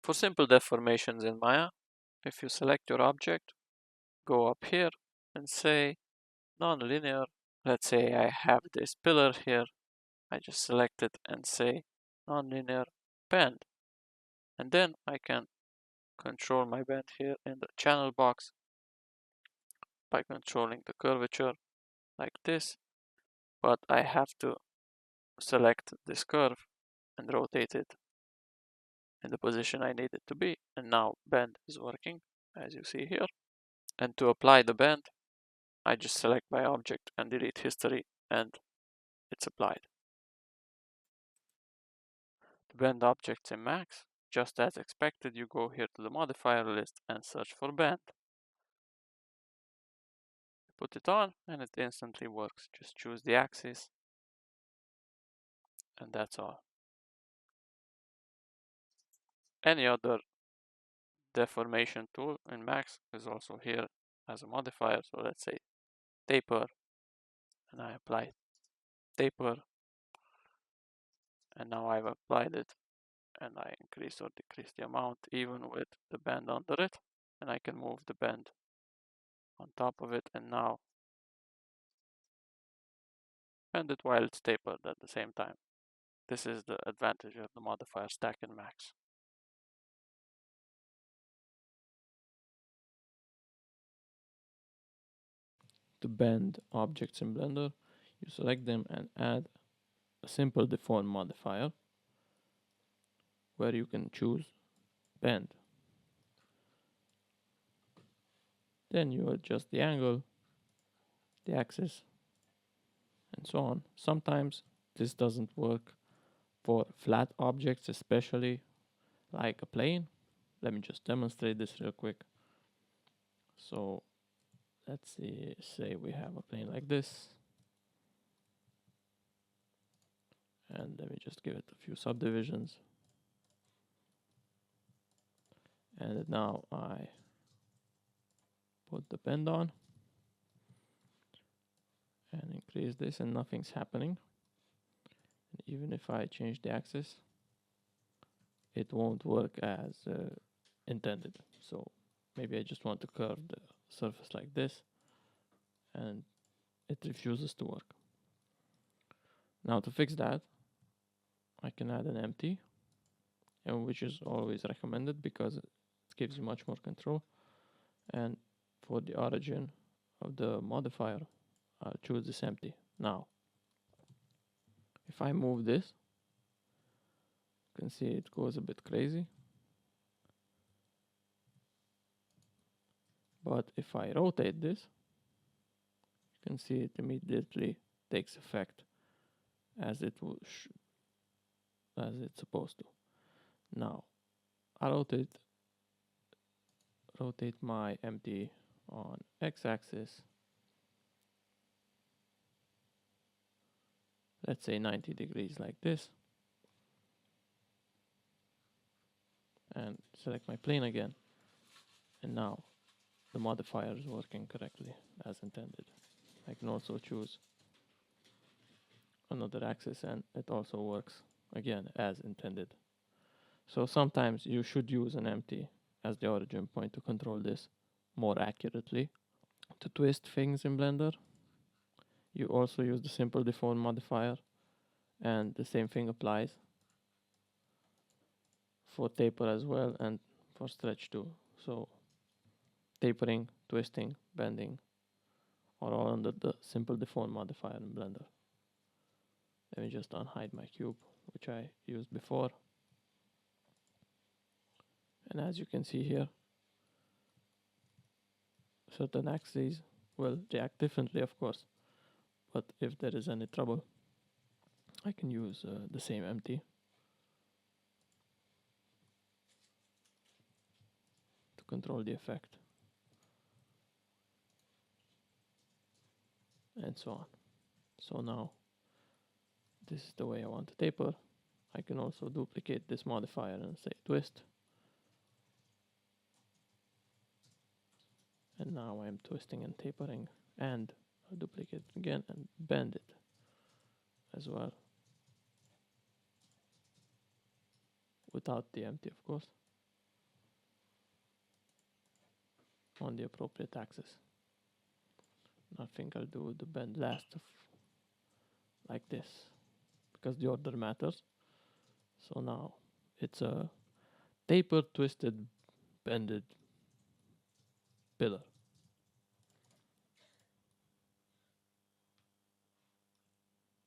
For simple deformations in Maya, if you select your object, go up here and say nonlinear. Let's say I have this pillar here. I just select it and say nonlinear bend. And then I can control my bend here in the channel box by controlling the curvature like this. But I have to select this curve and rotate it in the position I need it to be. And now bend is working, as you see here. And to apply the bend, I just select my object and delete history, and it's applied. To bend objects in Max, just as expected, you go here to the modifier list and search for bend. Put it on and it instantly works. Just choose the axis and that's all. Any other deformation tool in Max is also here as a modifier. So let's say taper, and I apply taper, and now I've applied it, and I increase or decrease the amount even with the bend under it, and I can move the bend on top of it, and now bend it while it's tapered at the same time. This is the advantage of the modifier stack in Max. To bend objects in Blender, you select them and add a simple deform modifier where you can choose bend. Then you adjust the angle, the axis, and so on. Sometimes this doesn't work for flat objects, especially like a plane. Let me just demonstrate this real quick. So let's see, say we have a plane like this. And let me just give it a few subdivisions. And now I put the bend on and increase this, and nothing's happening. And even if I change the axis, it won't work as intended. So maybe I just want to curve the surface like this, and it refuses to work. Now to fix that, I can add an empty, and which is always recommended because it gives you much more control. And for the origin of the modifier, I'll choose this empty. Now, if I move this, you can see it goes a bit crazy. But if I rotate this, you can see it immediately takes effect as it's supposed to. Now, I rotate my empty on x-axis. Let's say 90 degrees like this. And select my plane again. And now the modifier is working correctly as intended. I can also choose another axis and it also works again as intended. So sometimes you should use an empty as the origin point to control this more accurately. To twist things in Blender, you also use the simple deform modifier, and the same thing applies for taper as well and for stretch too. So tapering, twisting, bending are all under the simple deform modifier in Blender. Let me just unhide my cube, which I used before. And as you can see here, certain axes will react differently, of course. But if there is any trouble, I can use the same empty to control the effect. And so on. So now, this is the way I want to taper. I can also duplicate this modifier and say twist. And now I'm twisting and tapering, and I'll duplicate it again and bend it as well. Without the empty, of course. on the appropriate axis. I think I'll do the bend last like this because the order matters. So now it's a tapered, twisted, bended pillar.